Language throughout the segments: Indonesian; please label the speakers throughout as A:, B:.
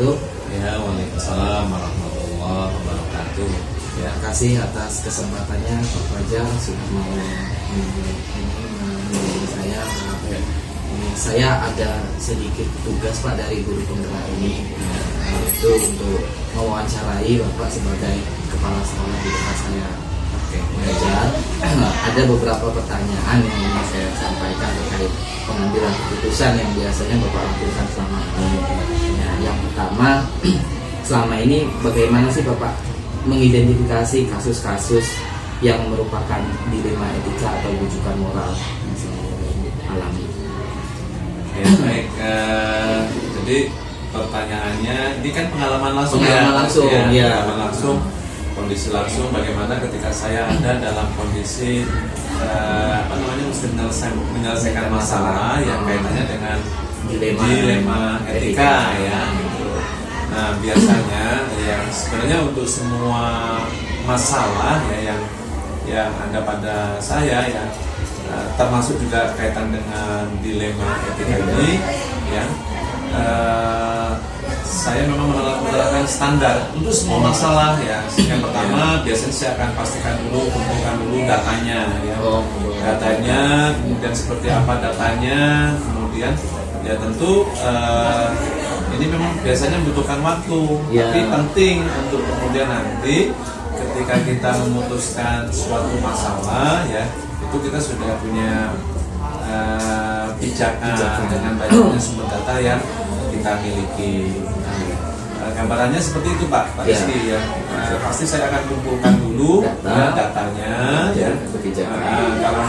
A: wabarakatuh.
B: Ya, waalaikumsalam warahmatullahi wabarakatuh.
A: Ya, terima kasih atas kesempatannya Pak Fajar sudah mau menghubungi saya. Saya ada sedikit tugas Pak dari guru penggerak ini, yaitu untuk mewawancarai Bapak sebagai kepala sekolah di tempat saya mengajar. Ada beberapa pertanyaan yang ingin saya sampaikan terkait pengambilan keputusan yang biasanya Bapak lakukan selama ini. Ya, yang pertama, selama ini bagaimana sih Bapak mengidentifikasi kasus-kasus yang merupakan dilema etika atau rujukan moral yang saya alami?
B: Ya, baik. Jadi pertanyaannya, ini kan pengalaman langsung.
A: Pengalaman langsung.
B: Kondisi langsung bagaimana ketika saya ada dalam kondisi mesti menyelesaikan masalah yang kaitannya dengan dilema etika ya. Nah, biasanya ya sebenarnya untuk semua masalah ya yang ada pada saya ya, termasuk juga kaitan dengan dilema etika ini ya, saya memang menerapkan standar untuk semua masalah ya. Yang pertama biasanya saya akan pastikan dulu, kumpulkan dulu datanya ya, datanya, kemudian seperti apa datanya, kemudian ya tentu ini memang biasanya membutuhkan waktu, tapi penting untuk kemudian nanti ketika kita memutuskan suatu masalah ya, itu kita sudah punya pijakan dengan banyaknya sumber data yang kita miliki. Gambarannya seperti itu Pak Rizky ya. Pasti saya akan kumpulkan dulu datanya ya. Kalau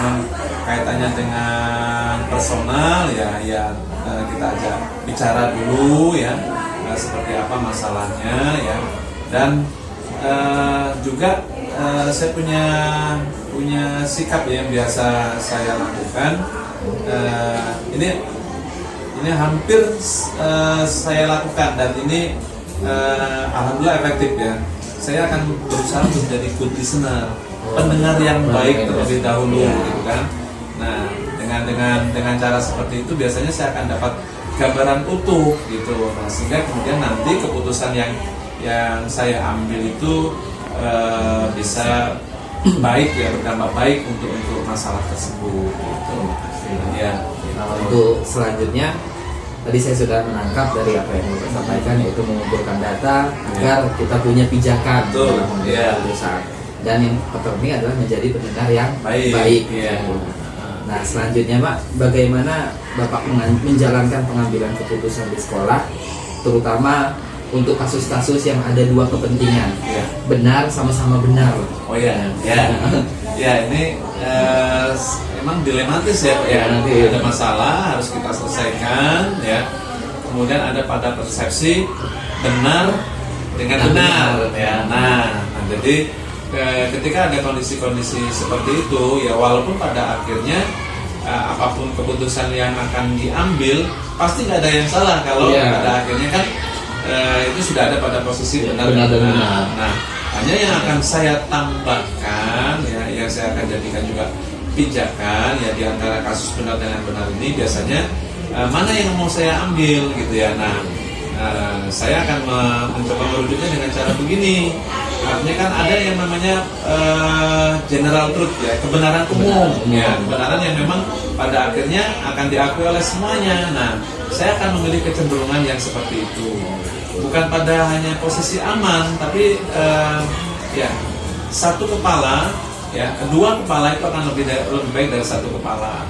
B: kaitannya dengan personal ya kita ajak bicara dulu ya, seperti apa masalahnya ya. Dan juga saya punya sikap yang biasa saya lakukan. Ini hampir saya lakukan dan ini alhamdulillah efektif ya. Saya akan berusaha untuk menjadi good listener, pendengar yang baik terlebih dahulu gitu kan. Nah, dengan cara seperti itu biasanya saya akan dapat gambaran utuh gitu. Nah, sehingga kemudian nanti keputusan yang saya ambil itu bisa baik ya, berdampak baik untuk masalah tersebut gitu. Ya.
A: Untuk selanjutnya, tadi saya sudah menangkap dari apa yang Bapak sampaikan, yaitu mengumpulkan data agar kita punya pijakan dalam mengambil keputusan. Dan yang terpenting adalah menjadi pendengar yang baik. Nah, selanjutnya Pak, bagaimana Bapak menjalankan pengambilan keputusan di sekolah, terutama untuk kasus-kasus yang ada dua kepentingan, benar sama-sama benar.
B: Oh ya, ini emang dilematis ya Pak ya. Nanti ada masalah harus kita selesaikan ya. Kemudian ada pada persepsi benar dengan benar ya. Nah, jadi ketika ada kondisi-kondisi seperti itu ya, walaupun pada akhirnya apapun keputusan yang akan diambil pasti nggak ada yang salah kalau pada akhirnya kan itu sudah ada pada posisi benar dan benar. Nah, hanya yang akan saya tambahkan ya, yang saya akan jadikan juga pijakan ya, di antara kasus benar dengan benar ini biasanya mana yang mau saya ambil gitu ya. Nah, saya akan mencoba merujuknya dengan cara begini. Artinya kan ada yang namanya general truth ya, kebenaran umum ya, kebenaran yang memang pada akhirnya akan diakui oleh semuanya. Nah, saya akan memilih kecenderungan yang seperti itu, bukan pada hanya posisi aman, tapi ya satu kepala ya, dua kepala itu akan lebih baik dari satu kepala.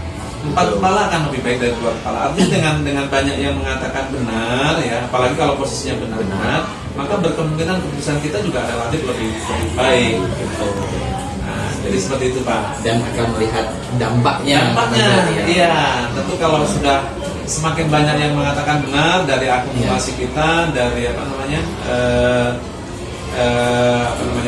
B: 4 kepala akan lebih baik dari 2 kepala. Artinya dengan banyak yang mengatakan benar ya, apalagi kalau posisinya benar-benar, maka berkemungkinan keputusan kita juga relatif lebih baik gitu. Nah, jadi seperti itu Pak.
A: Dan akan melihat dampaknya.
B: Iya. Tentu kalau sudah semakin banyak yang mengatakan benar dari akumulasi kita, dari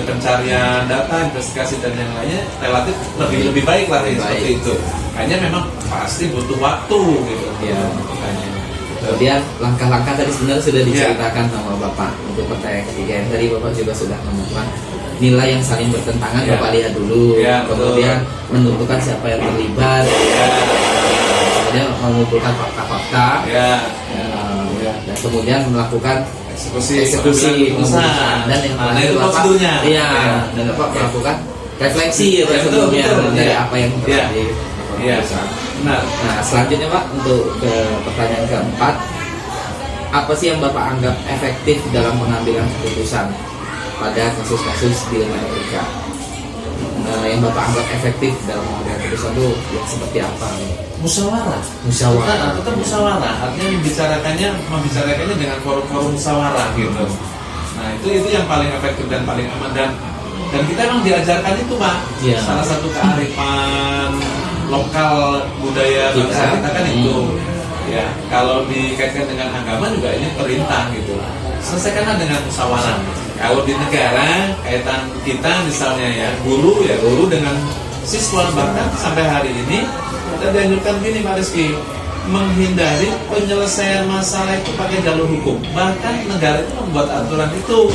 B: pencarian data, investigasi dan yang lainnya, relatif lebih baik lah ya, seperti itu. Kayaknya memang pasti butuh waktu gitu.
A: Kemudian langkah-langkah tadi sebenarnya sudah diceritakan sama Bapak. Untuk pertanyaan ketiga yang tadi Bapak juga sudah menemukan nilai yang saling bertentangan, Bapak lihat dulu. Kemudian menentukan siapa yang terlibat. Kemudian mengumpulkan fakta-fakta. Dan kemudian melakukan
B: eksekusi keputusan.
A: Dan yang
B: Nah, itu
A: Bapak,
B: prosedurnya.
A: iya,
B: Ya.
A: dan Bapak melakukan refleksi ya, Pak,
B: Ya, betul,
A: sebelumnya
B: betul,
A: dari
B: ya.
A: apa yang
B: Ya.
A: terjadi.
B: Iya. Nah,
A: Nah, selanjutnya Pak, untuk ke pertanyaan keempat, apa sih yang Bapak anggap efektif dalam pengambilan keputusan pada kasus-kasus di Amerika? Yang Bapak anggap efektif dalam pengambilan keputusan itu yang seperti apa?
B: musyawarah.
A: Musyawarah.
B: Tetap musyawarah. Artinya membicarakannya dengan forum-forum musyawarah gitu. Nah, itu yang paling efektif dan paling aman, dan kita emang diajarkan itu, Pak.
A: Iya.
B: Salah satu kearifan lokal budaya bangsa kita kan itu. Ya, kalau dikaitkan dengan agama juga ini perintah gitu. Selesaikanlah dengan musyawarah. Kalau di negara kaitan kita misalnya ya guru dengan siswa, bahkan sampai hari ini kita dianjurkan gini Pak Rizky, menghindari penyelesaian masalah itu pakai jalur hukum. Bahkan negara itu membuat aturan itu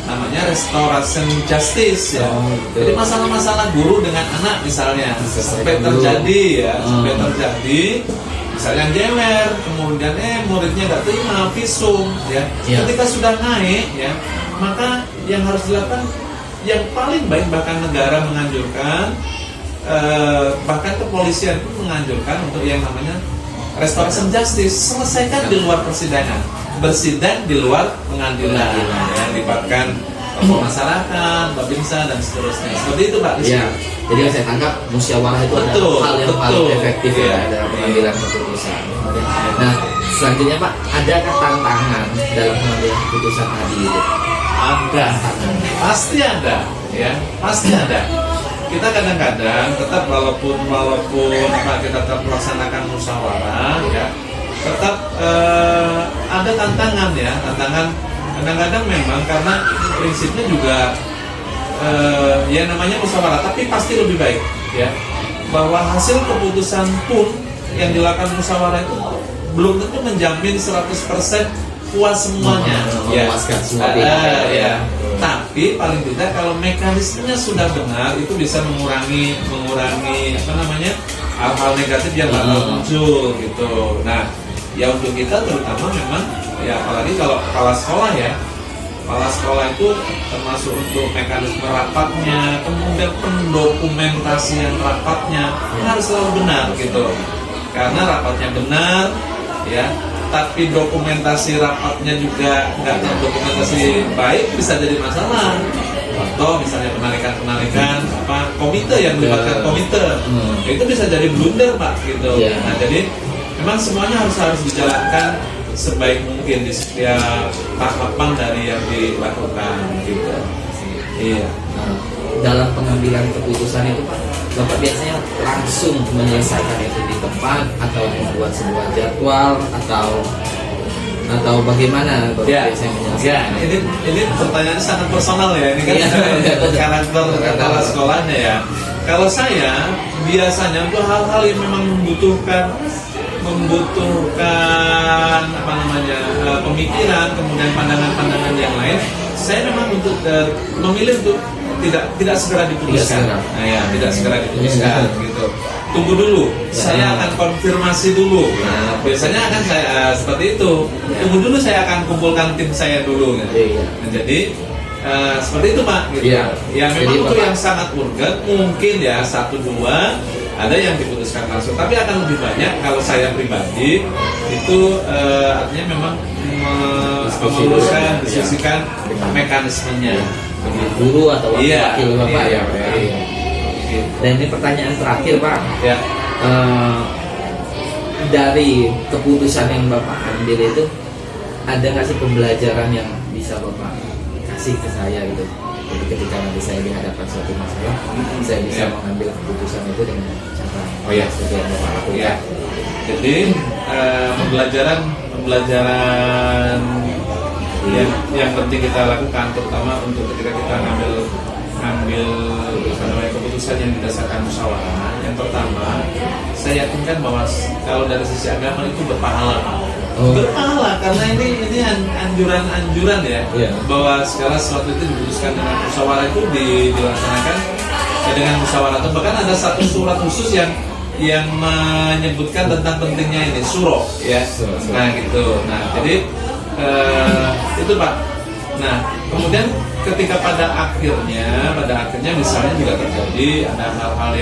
B: namanya restoration justice ya. Jadi masalah-masalah guru dengan anak misalnya sampai terjadi ya, sampai terjadi misalnya jewer, kemudian muridnya nggak terima visum ya. Ketika sudah naik ya, maka yang harus dilakukan yang paling baik, bahkan negara menganjurkan, bahkan kepolisian pun menganjurkan untuk yang namanya restoration justice. Selesaikan di luar persidangan, bersidang di luar pengadilan, ya, libatkan tokoh masyarakat, babinsa dan seterusnya. Seperti itu Pak.
A: Ya. Jadi yang saya tangkap musyawarah itu adalah hal yang paling efektif ya dalam pengambilan keputusan. Nah, selanjutnya Pak, adakah tantangan dalam pengambilan keputusan tadi itu?
B: Ada, pasti ada, ya, pasti ada. Kita kadang-kadang tetap walaupun Pak, kita tetap melaksanakan musyawarah, ya, tetap ada tantangan ya, tantangan kadang-kadang memang karena prinsipnya juga ya namanya musyawarah, tapi pasti lebih baik, ya, bahwa hasil keputusan pun yang dilakukan musyawarah itu belum tentu menjamin 100% puas semuanya, ya. Ya. Tapi paling tidak kalau mekanismenya sudah benar, itu bisa mengurangi apa namanya hal-hal negatif yang bakal muncul gitu. Nah, ya untuk kita terutama memang ya apalagi kalau kepala sekolah ya, kepala sekolah itu termasuk untuk mekanisme rapatnya, kemudian pendokumentasian rapatnya harus selalu benar gitu. Karena rapatnya benar, ya, tapi dokumentasi rapatnya juga nggak terdokumentasi baik, bisa jadi masalah. Contoh misalnya penarikan apa komite yang melibatkan komite, itu bisa jadi blunder Pak gitu. Nah jadi memang semuanya harus dijalankan sebaik mungkin di setiap tahapan dari yang dilakukan gitu. Iya.
A: Dalam pengambilan keputusan itu Pak, Bapak biasanya langsung menyelesaikan itu di tempat atau membuat sebuah jadwal atau bagaimana Bapak biasanya menyelesaikan?
B: Ya, ini pertanyaan sangat personal ya, ini kan karakter kepala sekolahnya ya. Kalau saya biasanya untuk hal-hal yang memang membutuhkan apa namanya pemikiran, kemudian pandangan-pandangan yang lain, saya memang untuk memilih untuk tidak segera diputuskan. Nah, ya, tidak segera diputuskan gitu. Tunggu dulu, saya akan konfirmasi dulu. Nah, biasanya akan saya seperti itu. Tunggu dulu, saya akan kumpulkan tim saya dulu. Gitu. Nah, jadi seperti itu Pak. Gitu. Ya memang itu yang sangat urgent, mungkin ya 1-2 ada yang diputuskan langsung, tapi akan lebih banyak kalau saya pribadi itu artinya memang memutuskan, diskusikan mekanismenya.
A: Guru atau wakil Bapak ya. Dan ini pertanyaan terakhir Pak. Ya. Dari keputusan yang Bapak ambil itu, ada nggak sih pembelajaran yang bisa Bapak kasih ke saya gitu? Jadi ketika nanti saya dihadapkan suatu masalah, saya bisa mengambil keputusan itu dengan cara seperti yang Bapak lakukan.
B: Jadi pembelajaran yang penting kita lakukan, terutama untuk ketika kita ngambil keputusan yang didasarkan musyawarah. Yang pertama, saya yakinkan bahwa kalau dari sisi agama itu berpahala. Berpahala karena ini anjuran ya, bahwa segala sesuatu itu diputuskan dengan musyawarah itu dilaksanakan dengan musyawarah. Bahkan ada satu surat khusus yang menyebutkan tentang pentingnya ini, suro ya. Nah gitu. Nah jadi itu Pak. Nah, kemudian ketika pada akhirnya misalnya juga terjadi ada hal-hal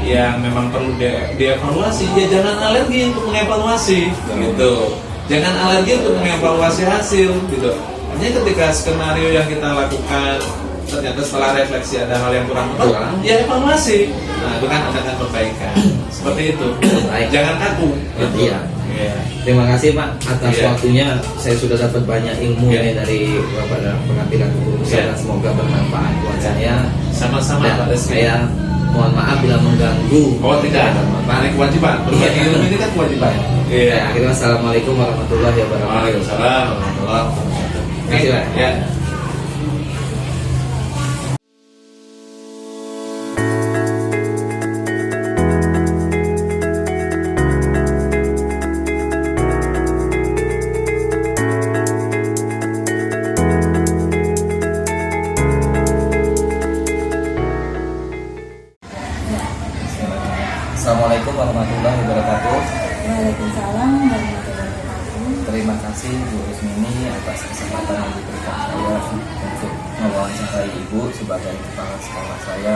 B: yang memang perlu dievaluasi, ya jangan alergi untuk mengevaluasi gitu. Jangan alergi untuk mengevaluasi hasil gitu. Hanya ketika skenario yang kita lakukan ternyata setelah refleksi ada hal yang kurang tepat, ya evaluasi. Nah, dengan adakan perbaikan. Seperti itu. Jangan kaku.
A: Iya. Terima kasih Pak atas waktunya. Saya sudah dapat banyak ilmu ini dari Bapak dalam pengambilan keputusan. Semoga bermanfaat buat saya.
B: Sama-sama Pak Rizky.
A: Saya mohon maaf bila mengganggu.
B: Oh tidak, ini kewajiban. Berbagi ilmu ini kan kewajiban.
A: Iya. Akhirnya assalamualaikum warahmatullahi wabarakatuh.
B: Waalaikumsalam warahmatullahi wabarakatuh.
A: Terima kasih Pak.
B: Ya.
A: Assalamualaikum warahmatullahi wabarakatuh.
C: Waalaikumsalam warahmatullahi wabarakatuh.
A: Terima kasih Bu Rusmini atas kesempatan yang diberikan saya untuk mewawancarai Ibu sebagai kepala sekolah saya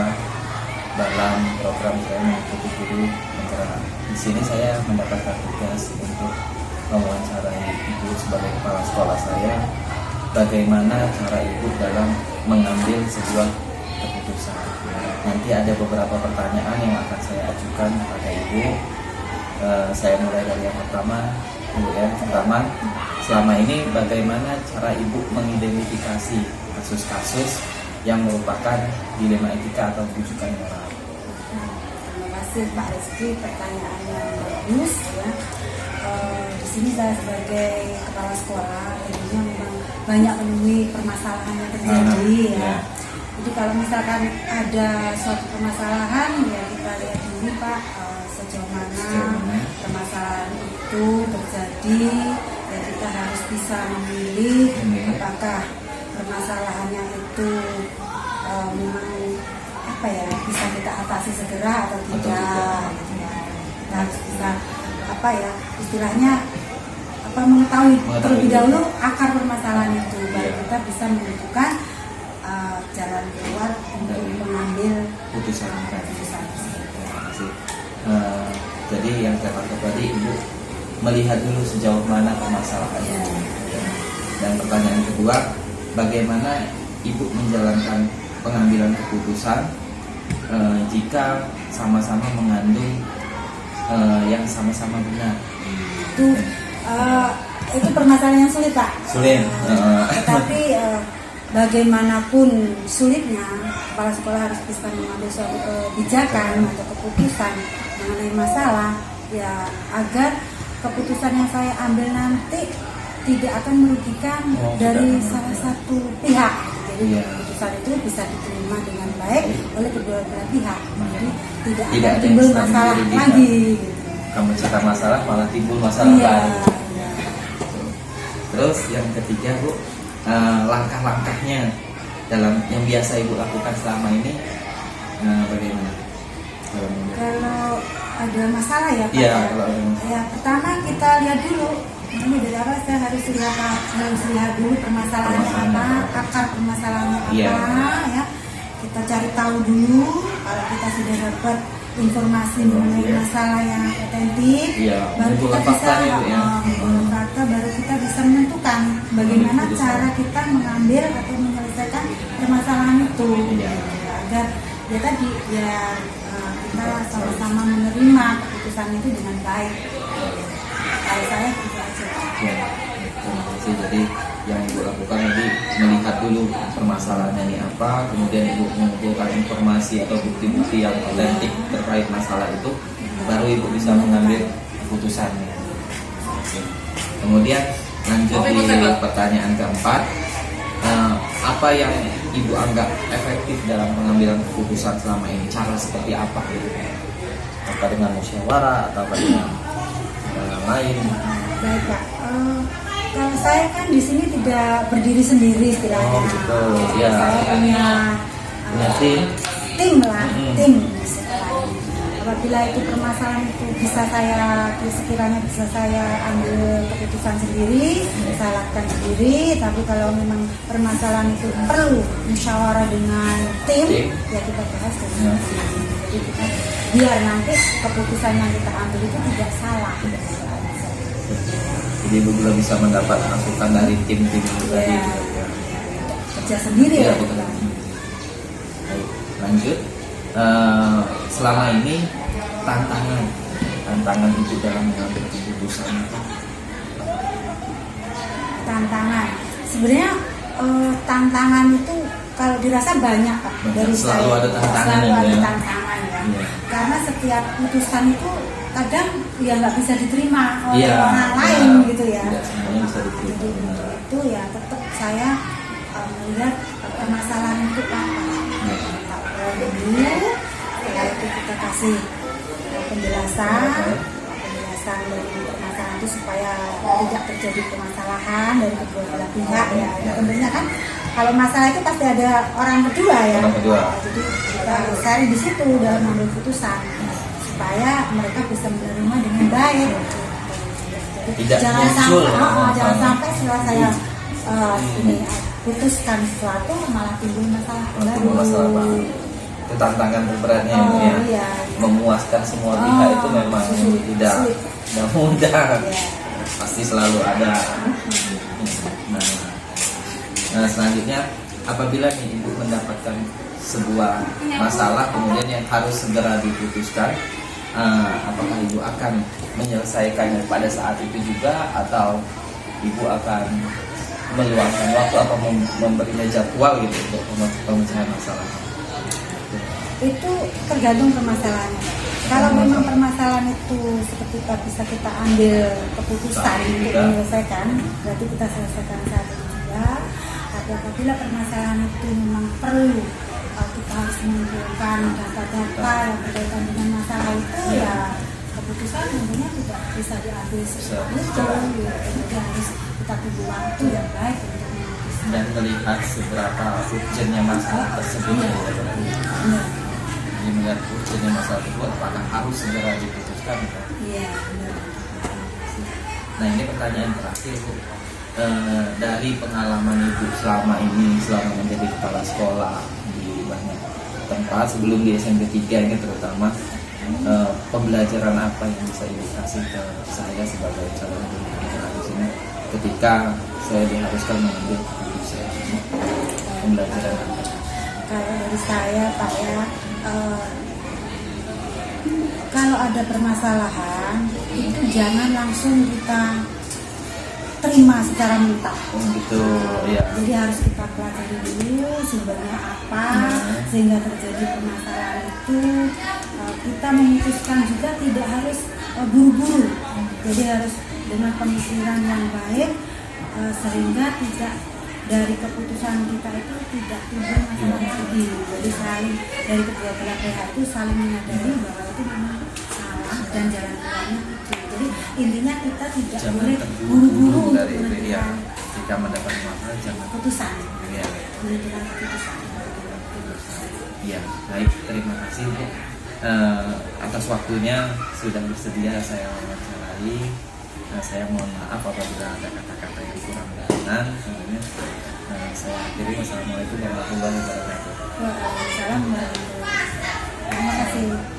A: dalam program saya mengikuti guru pencerahan. Di sini saya mendapatkan tugas untuk mewawancarai Ibu sebagai kepala sekolah saya bagaimana cara Ibu dalam mengambil sebuah keputusan. Nanti ada beberapa pertanyaan yang akan saya ajukan kepada Ibu. Saya mulai dari yang pertama. Pertama, selama ini bagaimana cara Ibu mengidentifikasi kasus-kasus yang merupakan dilema etika atau rujukan moral?
C: Terima kasih Pak Rizky, pertanyaan yang bagus ya. Di sini saya sebagai kepala sekolah tentunya memang banyak menemui permasalahan yang terjadi ya. Jadi kalau misalkan ada suatu permasalahan ya kita lihat dulu Pak sejauh mana permasalahan itu terjadi dan kita harus bisa memilih apakah permasalahannya itu memang bisa kita atasi segera atau tidak gitu ya. Kita harus bisa istilahnya mengetahui terlebih dahulu akar permasalahan itu baru kita bisa menentukan jalan keluar untuk mengambil
A: Putusan.
C: keputusan.
A: Terima kasih. Jadi yang saya tangkap tadi Ibu melihat dulu sejauh mana permasalahannya. Dan pertanyaan kedua, bagaimana Ibu menjalankan pengambilan keputusan jika sama-sama mengandung yang sama-sama benar?
C: Itu permasalahan yang sulit Pak.
A: Sulit.
C: Tetapi bagaimanapun sulitnya, kepala sekolah harus bisa mengambil suatu kebijakan atau keputusan mengenai masalah ya agar keputusan yang saya ambil nanti tidak akan merugikan dari salah satu pihak. Jadi keputusan itu bisa diterima dengan baik oleh kedua belah pihak. Jadi tidak akan timbul masalah lagi.
A: Kamu cerita masalah malah timbul masalah baru. Terus yang ketiga Bu, langkah-langkahnya dalam yang biasa Ibu lakukan selama ini bagaimana?
C: Kalau ada masalah ya Pak. Ya pertama kita lihat dulu. Ini dari awal saya harus lihat dulu permasalahannya apa, akar permasalahannya apa ya. Kita cari tahu dulu. Kalau kita sudah dapat informasi mengenai masalah yang otentik, baru kita bisa fakta, baru kita bisa menentukan bagaimana cara kita mengambil atau menyelesaikan permasalahan itu agar kita sama-sama menerima keputusan itu dengan baik. Kalau saya itu aja.
A: Terima kasih. Jadi yang Ibu lakukan tadi melihat dulu permasalahannya ini apa, kemudian Ibu mengumpulkan informasi atau bukti-bukti yang otentik terkait masalah itu, baru Ibu bisa mengambil keputusannya. Kemudian lanjut di pertanyaan keempat, apa yang Ibu anggap efektif dalam pengambilan keputusan selama ini? Cara seperti apa? Apa dengan musyawarah atau apa dengan lain?
C: Baik Pak. Kalau saya kan di sini tidak berdiri sendiri istilahnya. Saya punya tim istilahnya. apabila itu permasalahan itu sekiranya bisa saya ambil keputusan sendiri, saya lakukan sendiri. Tapi kalau memang permasalahan itu perlu musyawarah dengan tim, ya kita bahas dengan tim. Jadi kita, biar nanti keputusan yang kita ambil itu tidak salah.
D: Jadi Ibu belum bisa mendapat masukan dari tim-tim itu tadi.
C: Ya, kerja sendiri
D: Ya,
C: ya.
D: betul. Baik, lanjut. Selama ini tantangan itu dalam mengambil keputusan itu.
C: Tantangan sebenarnya, tantangan itu kalau dirasa banyak Pak. Dari
D: Selalu
C: saya
D: ada tantangan
C: selalu
D: ya,
C: ada
D: ya.
C: tantangan ya.
D: Iya.
C: Karena setiap putusan itu kadang ya nggak bisa diterima oleh
D: Iya,
C: orang lain
D: benar.
C: gitu ya.
D: Tidak semuanya bisa diterima.
C: Jadi untuk itu ya tetap saya melihat permasalahan itu apa.
D: Iya.
C: Tak dulu, setelah itu kita kasih penjelasan dari permasalahan itu supaya tidak terjadi permasalahan dari kedua belah pihak ya. Tentunya kan kalau masalah itu pasti ada orang kedua ya.
D: Orang kedua.
C: Jadi kita harus sharing di situ dalam mengambil putusan supaya mereka bisa menerima dengan baik. Jadi
D: Tidak
C: jangan
D: muncul,
C: sampai, jangan
D: ya.
C: sampai setelah saya putuskan sesuatu malah timbul masalah baru.
D: Timbul masalah baru. Itu tantangan terberatnya
C: Oh,
D: ya.
C: iya.
D: Memuaskan semua pihak itu memang
C: sulit.
D: tidak mudah.
C: Iya.
D: Pasti selalu ada. Nah, selanjutnya apabila nih Ibu mendapatkan sebuah masalah kemudian yang harus segera diputuskan, apakah Ibu akan menyelesaikannya pada saat itu juga atau Ibu akan meluangkan waktu atau memberinya jadwal gitu untuk pemecahan masalah?
C: Itu tergantung permasalahannya. Kalau memang permasalahan itu seperti bisa kita ambil keputusan untuk menyelesaikan, berarti kita selesaikan saat itu juga. Tapi apabila permasalahan itu memang perlu kita harus mengumpulkan data-data yang berkaitan dengan masalah itu, ya keputusan tentunya tidak bisa diambil seperti itu. Jadi harus kita tunggu waktu yang baik untuk memutuskan.
D: Dan melihat seberapa urgentnya masalah tersebut.
C: Benar.
D: Jadi melihat urgentnya masalah tersebut apakah harus segera diputuskan?
C: Iya, benar.
D: Nah, ini pertanyaan terakhir Bu. Dari pengalaman Ibu selama ini, selama menjadi kepala sekolah di banyak tempat sebelum di SMP 3 ini terutama, pembelajaran apa yang bisa Ibu kasih ke saya sebagai calon guru di sini ketika saya diharuskan mengambil keputusan? Pembelajaran apa?
C: Kalau dari saya Pak ya, kalau ada permasalahan itu jangan langsung kita terima secara mentah.
D: Oh gitu, ya.
C: Jadi harus kita pelajari dulu sumbernya apa sehingga terjadi permasalahan itu. Kita memutuskan juga tidak harus buru-buru. Jadi harus dengan pemikiran yang baik sehingga tidak dari keputusan kita itu tidak timbul masalah lagi. Jadi saling dari kedua belah pihak itu saling menyadari bahwa itu memang salah dan jalan keluarnya itu. Jadi intinya kita tidak
D: Jangan
C: boleh
D: terburu-buru
C: buru-buru
D: dari
C: untuk
D: itu ya.
C: menentukan
D: Jika mendapat masalah jangan.
C: keputusan.
D: Ya.
C: Menentukan keputusan.
D: Ya, baik. Terima kasih Bu atas waktunya sudah bersedia saya wawancarai. Saya mohon maaf apabila ada kata-kata yang kurang berkenan. Sebenarnya saya akhiri. Wassalamualaikum warahmatullahi wabarakatuh.
C: Waalaikumsalam warahmatullahi wabarakatuh. Terima kasih.